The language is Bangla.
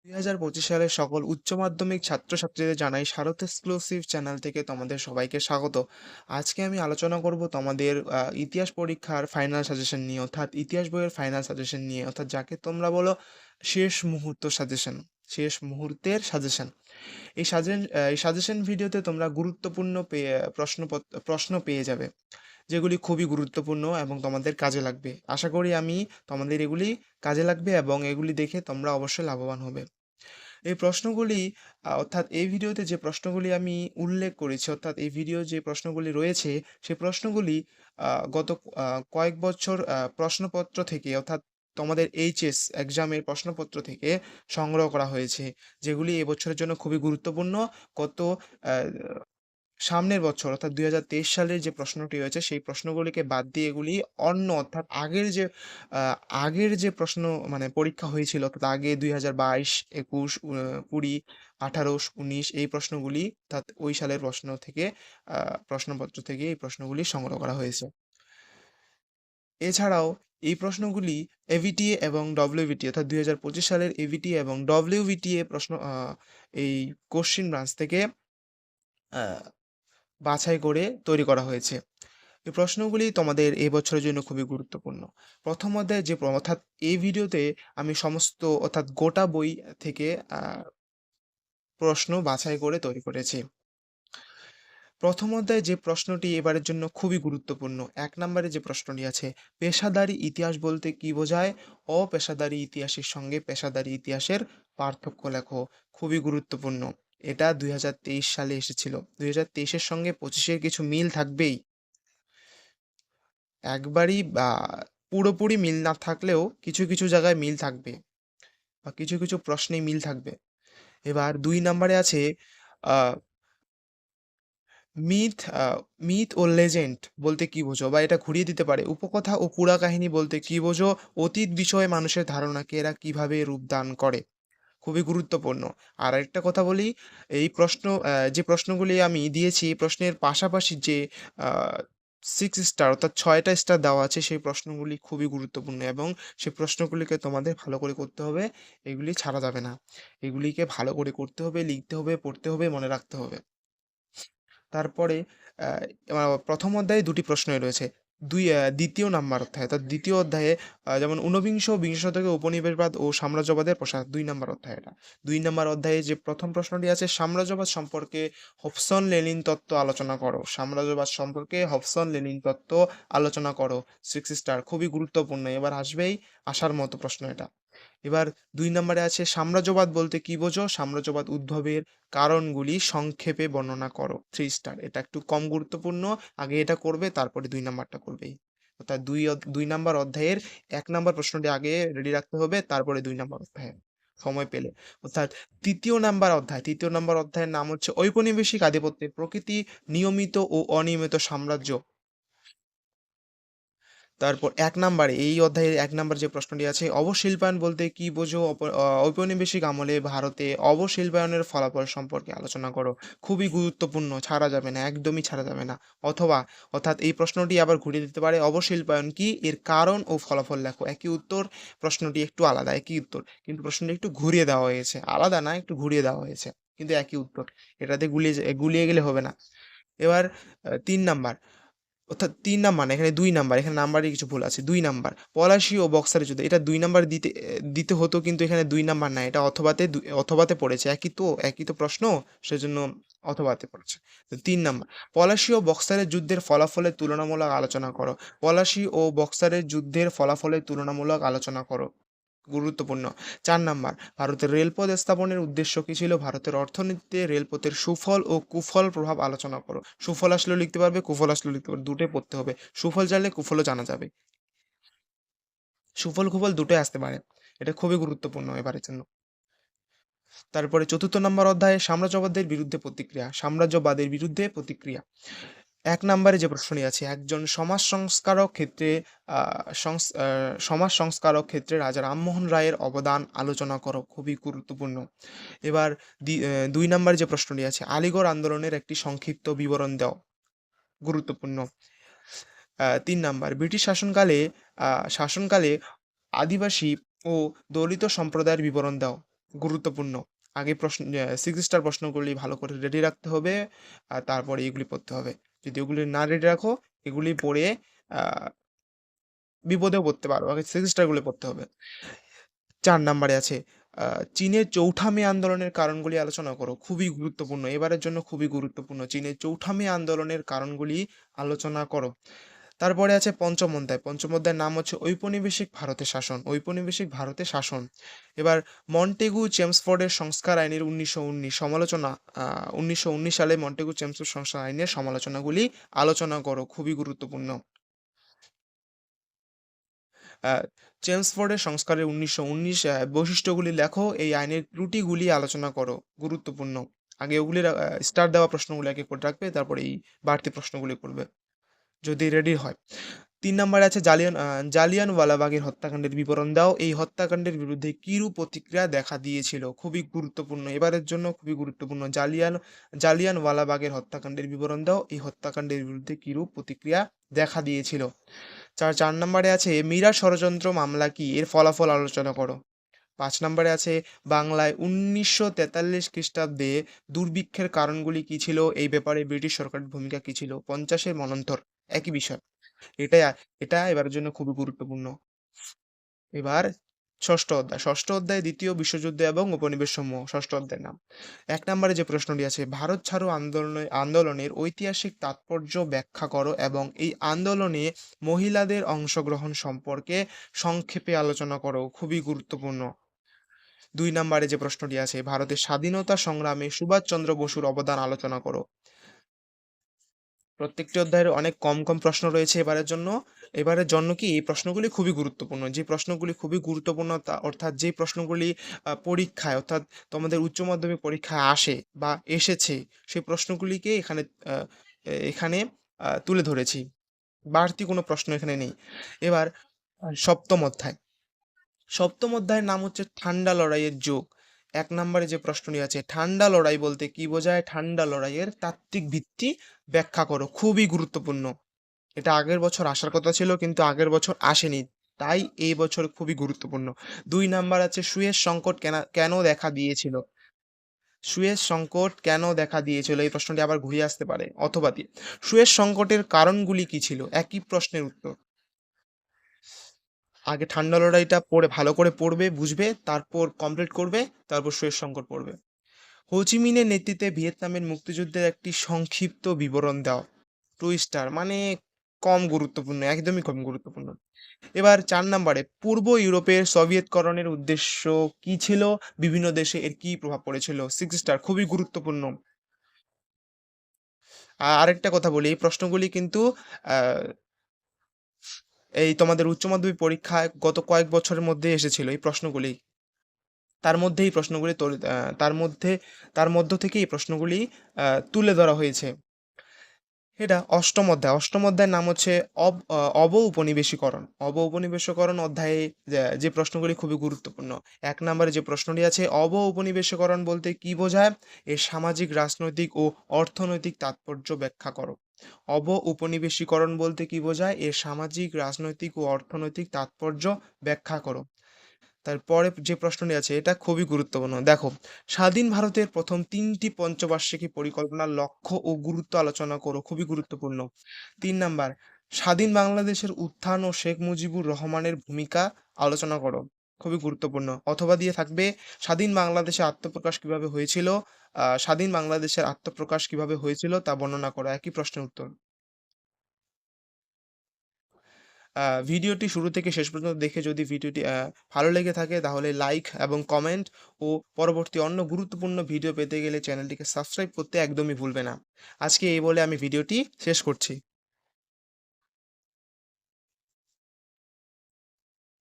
2025 সালের সকল উচ্চ মাধ্যমিক ছাত্রছাত্রীদের জানাই শারদ এক্সক্লুসিভ চ্যানেল থেকে তোমাদের সবাইকে স্বাগত। আজকে আমি আলোচনা করব তোমাদের ইতিহাস পরীক্ষার ফাইনাল সাজেশন নিয়ে, অর্থাৎ ইতিহাস বইয়ের ফাইনাল সাজেশন নিয়ে, অর্থাৎ যাকে তোমরা বলো শেষ মুহূর্ত সাজেশন, শেষ মুহূর্তের সাজেশন। এই সাজেশন ভিডিওতে তোমরা গুরুত্বপূর্ণ প্রশ্ন পেয়ে যাবে, যেগুলি খুবই গুরুত্বপূর্ণ এবং তোমাদের কাজে লাগবে। আশা করি তোমাদের এগুলি কাজে লাগবে এবং এগুলি দেখে তোমরা অবশ্যই লাভবান হবে। এই প্রশ্নগুলি অর্থাৎ এই ভিডিওতে যে প্রশ্নগুলি আমি উল্লেখ করেছি, অর্থাৎ এই ভিডিও যে প্রশ্নগুলি রয়েছে, সেই প্রশ্নগুলি গত কয়েক বছর প্রশ্নপত্র থেকে, অর্থাৎ তোমাদের এইচএস এক্সামের প্রশ্নপত্র থেকে সংগ্রহ করা হয়েছে, যেগুলি এবছরের জন্য খুবই গুরুত্বপূর্ণ। গত আহ, সামনের বছর অর্থাৎ 2023 সালের যে প্রশ্নটি রয়েছে সেই প্রশ্নগুলিকে বাদ দিয়ে এগুলি অন্য, অর্থাৎ আগের যে প্রশ্ন মানে পরীক্ষা হয়েছিল, অর্থাৎ আগে 2022, 21, 20, 18, 19 এই প্রশ্নগুলি, অর্থাৎ ওই সালের প্রশ্নপত্র থেকে এই প্রশ্নগুলি সংগ্রহ করা হয়েছে। এছাড়াও এই প্রশ্নগুলি এভিটিএ এবং ডব্লিউবিটিএ, অর্থাৎ 2025 সালের এভিটিএ এবং ডব্লিউবিটিএ এই কোশ্চিন ব্রাঞ্চ থেকে আহ, বাছাই করে তৈরি করা হয়েছে। এই প্রশ্নগুলি তোমাদের এই বছরের জন্য খুবই গুরুত্বপূর্ণ। প্রথম অধ্যায়ে অর্থাৎ এই ভিডিওতে আমি সমস্ত, অর্থাৎ গোটা বই থেকে প্রশ্ন বাছাই করে তৈরি করেছি। প্রথম অধ্যায়ে যে প্রশ্নটি এবারের জন্য খুবই গুরুত্বপূর্ণ, 1 নম্বরে যে প্রশ্নটি আছে, পেশাদারি ইতিহাস বলতে কি বোঝায়? অপেশাদারি ইতিহাসের সঙ্গে পেশাদারি ইতিহাসের পার্থক্য লেখো। খুবই গুরুত্বপূর্ণ। এটা 2023 সালে এসেছিল। 2023-এর সঙ্গে 25-এর কিছু মিল থাকবেই। একবারই বা পুরোপুরি মিল না থাকলেও কিছু কিছু জায়গায় মিল থাকবে, বা কিছু কিছু প্রশ্নে মিল থাকবে। এবার 2 নম্বরে আছে আহ, মিথ মিথ ও লেজেন্ড বলতে কি বোঝো, বা এটা ঘুরিয়ে দিতে পারে, উপকথা ও পুরা কাহিনী বলতে কি বোঝো? অতীত বিষয়ে মানুষের ধারণাকে এরা কিভাবে রূপদান করে। খুবই গুরুত্বপূর্ণ। আর একটা কথা বলি, যে প্রশ্নগুলি আমি দিয়েছি, এই প্রশ্নের পাশাপাশি যে 6 স্টার অর্থাৎ 6টা স্টার দেওয়া আছে, সেই প্রশ্নগুলি খুবই গুরুত্বপূর্ণ এবং সেই প্রশ্নগুলিকে তোমাদের ভালো করে করতে হবে। এগুলি ছাড়া যাবে না। এগুলিকে ভালো করে করতে হবে, লিখতে হবে, পড়তে হবে, মনে রাখতে হবে। তারপরে প্রথম অধ্যায়ে 2টি প্রশ্নই রয়েছে। দ্বিতীয় নাম্বার অধ্যায়, অর্থাৎ দ্বিতীয় অধ্যায়ে যেমন ঊনবিংশ ও বিংশ শতকে উপনিবেশবাদ ও সাম্রাজ্যবাদের প্রসার, 2 নাম্বার অধ্যায় এটা। 2 নাম্বার অধ্যায়ে যে প্রথম প্রশ্নটি আছে, সাম্রাজ্যবাদ সম্পর্কে হবসন লেনিন তত্ত্ব আলোচনা করো। সাম্রাজ্যবাদ সম্পর্কে হবসন লেনিন তত্ত্ব আলোচনা করো। 6 স্টার, খুবই গুরুত্বপূর্ণ। এবার আসবেই, আসার মতো প্রশ্ন এটা। এবার 2 নম্বরে আছে, সাম্রাজ্যবাদ বলতে কি বোঝো? সাম্রাজ্যবাদ উদ্ভবের কারণগুলি সংক্ষেপে বর্ণনা করো। 3 স্টার, এটা একটু কম গুরুত্বপূর্ণ। আগে এটা করবে, তারপরে 2 নাম্বারটা করবেই। অর্থাৎ 2 নাম্বার অধ্যায়ের 1 নাম্বার প্রশ্নটি আগে রেডি রাখতে হবে, তারপরে 2 নাম্বার অধ্যায়ে সময় পেলে। অর্থাৎ তৃতীয় নাম্বার অধ্যায়ের নাম হচ্ছে ঔপনিবেশিক আধিপত্যের প্রকৃতি, নিয়মিত ও অনিয়মিত সাম্রাজ্য। তারপর 1 নাম্বারে, এই অধ্যায়ের 1 নাম্বার যে প্রশ্নটি আছে, অবশিল্পায়ন বলতে কি বোঝো? ঔপনিবেশিক আমলে ভারতে অবশিল্পায়নের ফলাফল সম্পর্কে আলোচনা করো। খুবই গুরুত্বপূর্ণ, ছাড়া যাবে না, একদমই ছাড়া যাবে না। অথবা, অর্থাৎ এই প্রশ্নটি আবার ঘুরিয়ে দিতে পারে, অবশিল্পায়ন কি, এর কারণ ও ফলাফল লেখো। একই উত্তর, প্রশ্নটি একটু আলাদা, একই উত্তর, কিন্তু প্রশ্নটি একটু ঘুরিয়ে দেওয়া হয়েছে। আলাদা না, একটু ঘুরিয়ে দেওয়া হয়েছে, কিন্তু একই উত্তর। এটাতে গুলিয়ে গেলে হবে না। এবার 3 নাম্বার, অর্থাৎ 3 নাম্বার না, এখানে 2 নাম্বার, এখানে নাম্বারে কিছু ভুল আছে। 2 নাম্বার, পলাশী ও বক্সারের যুদ্ধ, এটা 2 নাম্বার দিতে হতো, কিন্তু এখানে 2 নাম্বার না, এটা অথবাতে পড়েছে। একই তো প্রশ্ন, সেজন্য অথবাতে পড়েছে। তো 3 নাম্বার, পলাশী ও বক্সারের যুদ্ধের ফলাফলের তুলনামূলক আলোচনা করো। পলাশী ও বক্সারের যুদ্ধের ফলাফলের তুলনামূলক আলোচনা করো। গুরুত্বপূর্ণ। 4 নাম্বার, ভারতের রেলপথ স্থাপনের উদ্দেশ্য কী ছিল? ভারতের অর্থনীতিতে রেলপথের সুফল ও কুফল প্রভাব আলোচনা করো। সুফল আসলেও লিখতে পারবে, কুফল আসলেও লিখতে পারবে, দুটোই পড়তে হবে। সুফল জানলে কুফলও জানা যাবে। সুফল কুফল দুটোই আসতে পারে। এটা খুবই গুরুত্বপূর্ণ এবারের জন্য। তারপরে 4র্থ নম্বর অধ্যায়ে সাম্রাজ্যবাদের বিরুদ্ধে প্রতিক্রিয়া। 1 নাম্বারে যে প্রশ্নটি আছে, একজন সমাজ সংস্কারক ক্ষেত্রে রাজা রামমোহন রায়ের অবদান আলোচনা করো। খুবই গুরুত্বপূর্ণ। এবার 2 নাম্বারে যে প্রশ্নটি আছে, আলীগড় আন্দোলনের একটি সংক্ষিপ্ত বিবরণ দাও। গুরুত্বপূর্ণ। 3 নাম্বার, ব্রিটিশ শাসনকালে আদিবাসী ও দলিত সম্প্রদায়ের বিবরণ দাও। গুরুত্বপূর্ণ। আগে প্রশ্ন 6 স্টার প্রশ্নগুলি ভালো করে রেডি রাখতে হবে। আর তারপরে এগুলি পড়তে হবে। যদি ওগুলি না রেডি রাখো, এগুলি পড়ে আ বিপদেও পড়তে পারো। আগে 6 স্টার গুলো পড়তে হবে। ৪ নাম্বারে আছে আ চীনের চৌঠা মে আন্দোলনের কারণগুলি আলোচনা করো। খুবই গুরুত্বপূর্ণ। এবারের জন্য খুবই গুরুত্বপূর্ণ। চীনের চৌঠা মে আন্দোলনের কারণগুলি আলোচনা করো। তারপরে আছে পঞ্চম অধ্যায়। পঞ্চম অধ্যায়ের নাম হচ্ছে ঔপনিবেশিক ভারতের শাসন। ঔপনিবেশিক ভারতের শাসন। এবার মন্টেগু চেমসফোর্ডের সংস্কার আইনের ১৯১৯ সমালোচনা ১৯১৯ সালে মন্টেগু চেমসফোর্ড সংস্কার আইনের সমালোচনাগুলি আলোচনা করো। খুবই গুরুত্বপূর্ণ। আ চেমসফোর্ডের সংস্কারের ১৯১৯ বৈশিষ্ট্যগুলি লেখো, এই আইনের ত্রুটিগুলি আলোচনা করো। গুরুত্বপূর্ণ। আগে ওগুলির স্টার দেওয়া প্রশ্নগুলো আগে করে রাখবে, তারপরে এই বাড়তি প্রশ্নগুলি করবে, যদি রেডি হয়। ৩ নাম্বারে আছে জালিয়ানওয়ালাবাগের হত্যাকাণ্ডের বিবরণ দাও। এই হত্যাকাণ্ডের বিরুদ্ধে কিরূপ প্রতিক্রিয়া দেখা দিয়েছিল? খুবই গুরুত্বপূর্ণ। এবারের জন্য খুবই গুরুত্বপূর্ণ। জালিয়ানওয়ালাবাগের হত্যাকাণ্ডের বিবরণ দাও। এই হত্যাকাণ্ডের বিরুদ্ধে কিরূপ প্রতিক্রিয়া দেখা দিয়েছিল? ৪ নাম্বারে আছে মীরা ষড়যন্ত্র মামলা কি? এর ফলাফল আলোচনা করো। ৫ নাম্বারে আছে বাংলায় ১৯৪৩ খ্রিস্টাব্দে দুর্ভিক্ষের কারণগুলি কি ছিল? এই ব্যাপারে ব্রিটিশ সরকারের ভূমিকা কি ছিল? ৫০ এর মন্বন্তর একই বিষয়। এটাই এটা এবারের জন্য খুবই গুরুত্বপূর্ণ। এবার ষষ্ঠ অধ্যায় দ্বিতীয় বিশ্বযুদ্ধ এবং উপনিবেশসমূহ। ষষ্ঠ অধ্যায়ের নাম। ১ নাম্বারে যে প্রশ্নটি আছে, ভারত ছাড়ো আন্দোলনের ঐতিহাসিক তাৎপর্য ব্যাখ্যা করো এবং এই আন্দোলনে মহিলাদের অংশগ্রহণ সম্পর্কে সংক্ষেপে আলোচনা করো। খুবই গুরুত্বপূর্ণ। ২ নাম্বারে যে প্রশ্নটি আছে, ভারতের স্বাধীনতা সংগ্রামে সুভাষচন্দ্র বসুর অবদান আলোচনা করো। প্রত্যেকটি অধ্যায়ের অনেক কম প্রশ্ন রয়েছে এবারের জন্য। এবারের জন্য কি এই প্রশ্নগুলি খুবই গুরুত্বপূর্ণ। যে প্রশ্নগুলি খুবই গুরুত্বপূর্ণ অর্থাৎ যে প্রশ্নগুলি পরীক্ষায় অর্থাৎ তোমাদের উচ্চ মাধ্যমিক পরীক্ষায় আসে বা এসেছে, সেই প্রশ্নগুলিকে আ এখানে তুলে ধরেছি। বাড়তি কোনো প্রশ্ন এখানে নেই। এবার ৭ম অধ্যায়। ৭ম অধ্যায়ের নাম হচ্ছে ঠান্ডা লড়াইয়ের যুগ। ১ নাম্বারে যে প্রশ্নটি আছে, ঠান্ডা লড়াই বলতে কি বোঝায়? ঠান্ডা লড়াইয়ের তাত্ত্বিক ভিত্তি ব্যাখ্যা করো। খুবই গুরুত্বপূর্ণ। এটা আগের বছর আসার কথা ছিল কিন্তু আগের বছর আসেনি। তাই এই বছর খুবই গুরুত্বপূর্ণ। ২ নাম্বার আছে সুয়েজ সংকট কেন দেখা দিয়েছিল? সুয়েজ সংকট কেন দেখা দিয়েছিল? এই প্রশ্নটি আবার ঘুরিয়ে আসতে পারে অথবা দিয়ে। সুয়েজ সংকটের কারণগুলি কি ছিল? একই প্রশ্নের উত্তর। আগে ঠান্ডা লড়াইটা পড়ে ভালো করে পড়বে, বুঝবে, তারপর কমপ্লিট করবে, তারপর সুয়েজ সংকট পড়বে। হো চি মিনের নেতৃত্বে ভিয়েতনামের মুক্তিযুদ্ধের একটি সংক্ষিপ্ত বিবরণ দাও। 2 স্টার মানে কম গুরুত্বপূর্ণ, একদমই কম গুরুত্বপূর্ণ। এবার ৪ নাম্বারে পূর্ব ইউরোপের সোভিয়েতকরণের উদ্দেশ্য কি ছিল? বিভিন্ন দেশে এর কি প্রভাব পড়েছিল? 6 স্টার খুবই গুরুত্বপূর্ণ। আরেকটা কথা বলি, এই প্রশ্নগুলি কিন্তু আ এই তোমাদের উচ্চ মাধ্যমিক পরীক্ষায় গত কয়েক বছরের মধ্যে এসেছিল এই প্রশ্নগুলি। তার মধ্যে এই প্রশ্নগুলি তার মধ্য থেকে এই প্রশ্নগুলি তুলে ধরা হয়েছে। এটা ৮ম অধ্যায়। ৮ম অধ্যায়ের নাম হচ্ছে অব-উপনিবেশিকরণ। অব-উপনিবেশিকরণ অধ্যায়ে যে প্রশ্নগুলি খুবই গুরুত্বপূর্ণ। ১ নাম্বারে যে প্রশ্নটি আছে, অব-উপনিবেশিকরণ বলতে কি বোঝায়? এর সামাজিক, রাজনৈতিক ও অর্থনৈতিক তাৎপর্য ব্যাখ্যা করো। অব-উপনিবেশিকরণ বলতে কি বোঝায়? এর সামাজিক, রাজনৈতিক ও অর্থনৈতিক তাৎপর্য ব্যাখ্যা করো। তারপরে যে প্রশ্নটি আছে এটা খুবই গুরুত্বপূর্ণ। দেখো, স্বাধীন ভারতের প্রথম ৩টি পঞ্চবার্ষিকী পরিকল্পনার লক্ষ্য ও গুরুত্ব আলোচনা করো। খুবই গুরুত্বপূর্ণ। ৩ নাম্বার, স্বাধীন বাংলাদেশের উত্থান ও শেখ মুজিবুর রহমানের ভূমিকা আলোচনা করো। খুবই গুরুত্বপূর্ণ। অথবা দিয়ে থাকবে স্বাধীন বাংলাদেশে আত্মপ্রকাশ কিভাবে হয়েছিল? স্বাধীন বাংলাদেশের আত্মপ্রকাশ কিভাবে হয়েছিল তা বর্ণনা করো। একই প্রশ্নের উত্তর। ভিডিওটি শুরু থেকে শেষ পর্যন্ত দেখে যদি ভিডিওটি ভালো লেগে থাকে তাহলে লাইক এবং কমেন্ট ও পরবর্তী অন্য গুরুত্বপূর্ণ ভিডিও পেতে গেলে চ্যানেলটিকে সাবস্ক্রাইব করতে একদমই ভুলবে না। আজকে এই বলে আমি ভিডিওটি শেষ করছি।